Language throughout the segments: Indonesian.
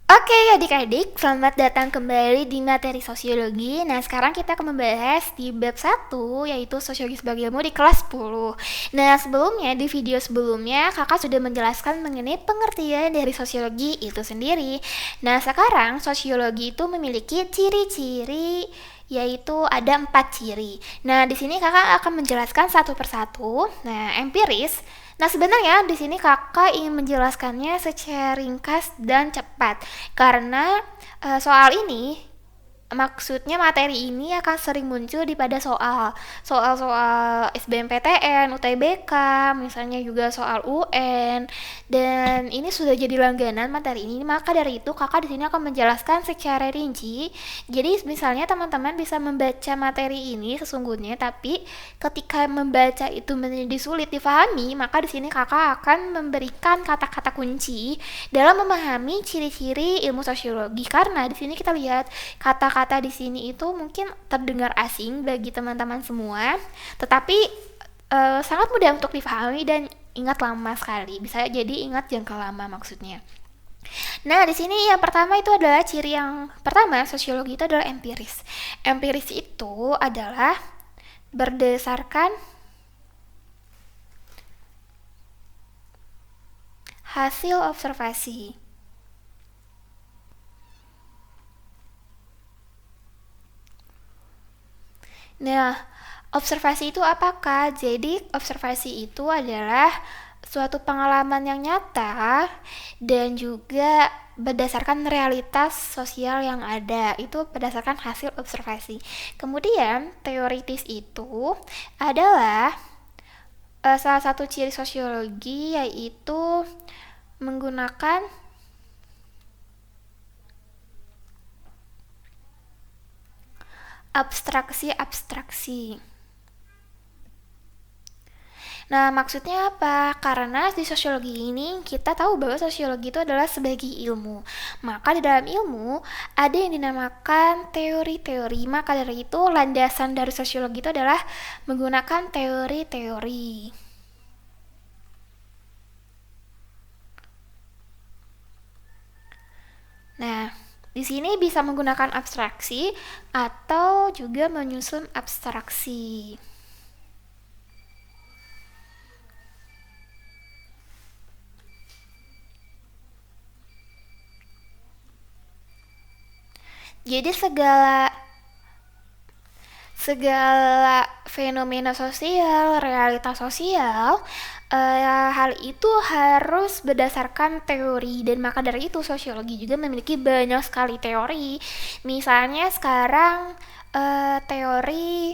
Oke adik-adik, selamat datang kembali di materi sosiologi. Nah, sekarang kita akan membahas di bab 1, yaitu sosiologi sebagai ilmu di kelas 10. Nah, sebelumnya, di video sebelumnya, kakak sudah menjelaskan mengenai pengertian dari sosiologi itu sendiri. Nah, sekarang sosiologi itu memiliki ciri-ciri, yaitu ada 4 ciri. Nah, di sini kakak akan menjelaskan satu persatu. Nah, empiris. Nah, sebenarnya di sini kakak ingin menjelaskannya secara ringkas dan cepat karena soal ini maksudnya materi ini akan sering muncul di pada soal-soal SBMPTN, UTBK, misalnya juga soal UN, dan ini sudah jadi langganan materi ini. Maka dari itu kakak di sini akan menjelaskan secara rinci. Jadi misalnya teman-teman bisa membaca materi ini sesungguhnya, tapi ketika membaca itu menjadi sulit difahami, maka di sini kakak akan memberikan kata-kata kunci dalam memahami ciri-ciri ilmu sosiologi. Karena di sini kita lihat kata-kata di sini itu mungkin terdengar asing bagi teman-teman semua, tetapi sangat mudah untuk difahami dan ingat lama sekali. Bisa jadi ingat jangka lama maksudnya. Nah, di sini yang pertama itu adalah ciri yang pertama, sosiologi itu adalah empiris. Empiris itu adalah berdasarkan hasil observasi. Nah, observasi itu apakah? Jadi, observasi itu adalah suatu pengalaman yang nyata dan juga berdasarkan realitas sosial yang ada. Itu berdasarkan hasil observasi. Kemudian, teoritis itu adalah salah satu ciri sosiologi, yaitu menggunakan abstraksi-abstraksi. Nah, maksudnya apa? Karena di sosiologi ini kita tahu bahwa sosiologi itu adalah sebagai ilmu. Maka di dalam ilmu ada yang dinamakan teori-teori. Maka dari itu landasan dari sosiologi itu adalah menggunakan teori-teori. Nah, di sini bisa menggunakan abstraksi atau juga menyusun abstraksi. Jadi segala fenomena sosial, realitas sosial, hal itu harus berdasarkan teori, dan maka dari itu sosiologi juga memiliki banyak sekali teori. Misalnya sekarang teori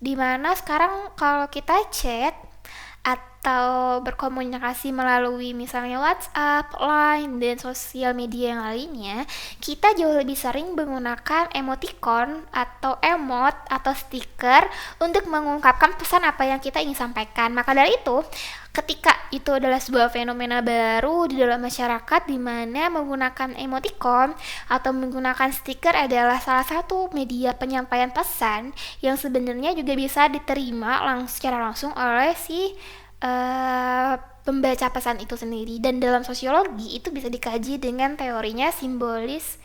di mana sekarang kalau kita chat atau berkomunikasi melalui misalnya WhatsApp, Line, dan sosial media yang lainnya, kita jauh lebih sering menggunakan emoticon atau emot atau stiker untuk mengungkapkan pesan apa yang kita ingin sampaikan. Maka dari itu, ketika itu adalah sebuah fenomena baru di dalam masyarakat di mana menggunakan emoticon atau menggunakan stiker adalah salah satu media penyampaian pesan yang sebenarnya juga bisa diterima secara langsung oleh si pembaca pesan itu sendiri. Dan dalam sosiologi itu bisa dikaji dengan teorinya simbolis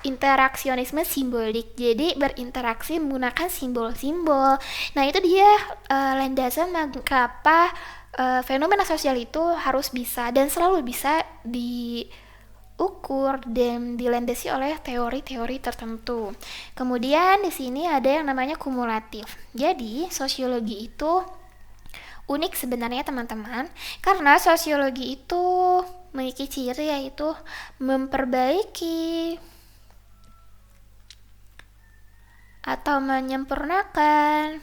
interaksionisme simbolik. Jadi berinteraksi menggunakan simbol-simbol. Nah, itu dia landasan mengapa fenomena sosial itu harus bisa dan selalu bisa diukur dan dilandasi oleh teori-teori tertentu. Kemudian di sini ada yang namanya kumulatif. Jadi, sosiologi itu unik sebenarnya teman-teman, karena sosiologi itu memiliki ciri yaitu memperbaiki atau menyempurnakan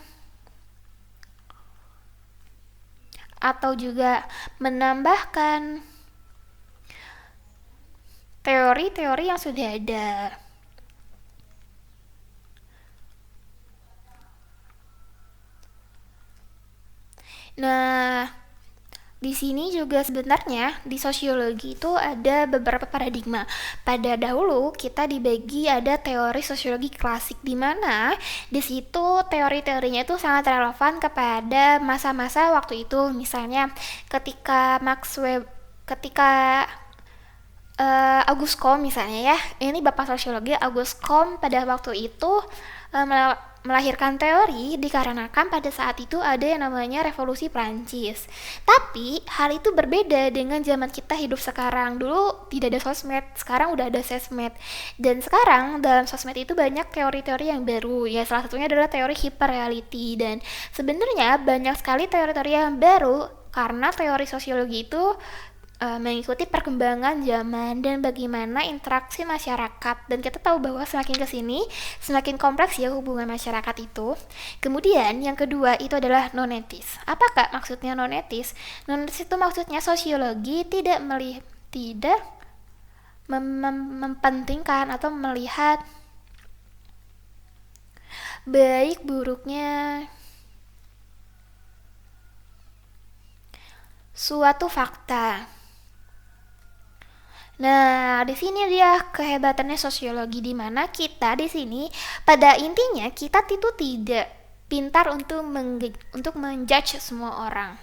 atau juga menambahkan teori-teori yang sudah ada. Nah, di sini juga sebenarnya di sosiologi itu ada beberapa paradigma. Pada dahulu kita dibagi ada teori sosiologi klasik di mana di situ teori-teorinya itu sangat relevan kepada masa-masa waktu itu. Misalnya ketika Auguste Comte misalnya ya, ini bapak sosiologi Auguste Comte pada waktu itu melahirkan teori dikarenakan pada saat itu ada yang namanya revolusi Prancis. Tapi hal itu berbeda dengan zaman kita hidup sekarang. Dulu tidak ada sosmed, sekarang udah ada sosmed. Dan sekarang dalam sosmed itu banyak teori-teori yang baru. Ya salah satunya adalah teori hyperreality, dan sebenarnya banyak sekali teori-teori yang baru karena teori sosiologi itu mengikuti perkembangan zaman dan bagaimana interaksi masyarakat, dan kita tahu bahwa semakin kesini semakin kompleks ya hubungan masyarakat itu. Kemudian yang kedua itu adalah nonetis. Apakah maksudnya nonetis? Nonetis itu maksudnya sosiologi tidak mempentingkan atau melihat baik buruknya suatu fakta. Nah, di sini dia kehebatannya sosiologi, di mana kita di sini pada intinya kita itu tidak pintar untuk menjudge semua orang.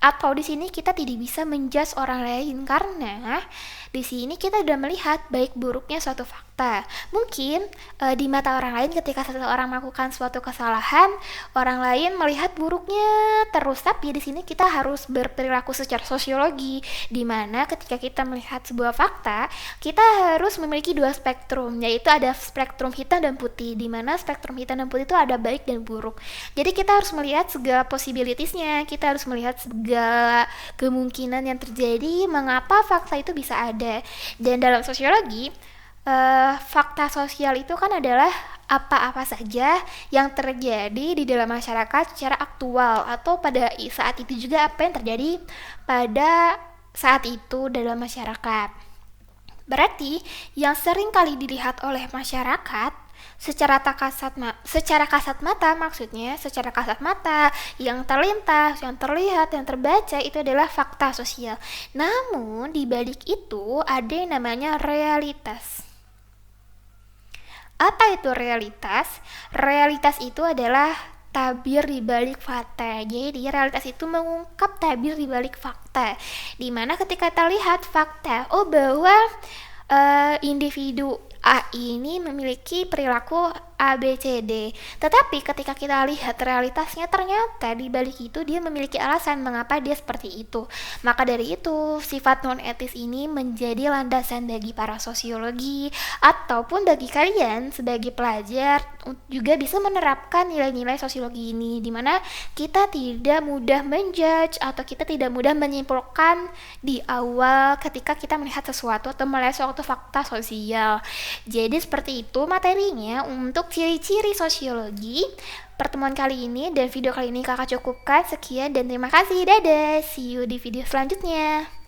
Atau di sini kita tidak bisa menjudge orang lain karena di sini kita sudah melihat baik buruknya suatu fakta. Mungkin di mata orang lain ketika seseorang melakukan suatu kesalahan, orang lain melihat buruknya terus, tapi di sini kita harus berperilaku secara sosiologi, di mana ketika kita melihat sebuah fakta, kita harus memiliki dua spektrum, yaitu ada spektrum hitam dan putih, di mana spektrum hitam dan putih itu ada baik dan buruk. Jadi kita harus melihat segala possibilitiesnya, kita harus melihat segala kemungkinan yang terjadi mengapa fakta itu bisa ada. Dan dalam sosiologi, fakta sosial itu kan adalah apa-apa saja yang terjadi di dalam masyarakat secara aktual, atau pada saat itu juga apa yang terjadi pada saat itu dalam masyarakat. Berarti yang sering kali dilihat oleh masyarakat secara kasat mata, maksudnya secara kasat mata yang terlintas, yang terlihat, yang terbaca itu adalah fakta sosial. Namun di balik itu ada yang namanya realitas. Apa itu realitas? Realitas itu adalah tabir di balik fakta. Jadi realitas itu mengungkap tabir di balik fakta. Dimana ketika kita lihat fakta, bahwa individu A ini memiliki perilaku ABCD. Tetapi ketika kita lihat realitasnya, ternyata di balik itu dia memiliki alasan mengapa dia seperti itu. Maka dari itu, sifat non-etis ini menjadi landasan bagi para sosiologi ataupun bagi kalian sebagai pelajar juga bisa menerapkan nilai-nilai sosiologi ini, di mana kita tidak mudah menjudge atau kita tidak mudah menyimpulkan di awal ketika kita melihat sesuatu atau melihat suatu fakta sosial. Jadi seperti itu materinya untuk ciri-ciri sosiologi pertemuan kali ini, dan video kali ini kakak cukupkan sekian dan terima kasih. Dadah, see you di video selanjutnya.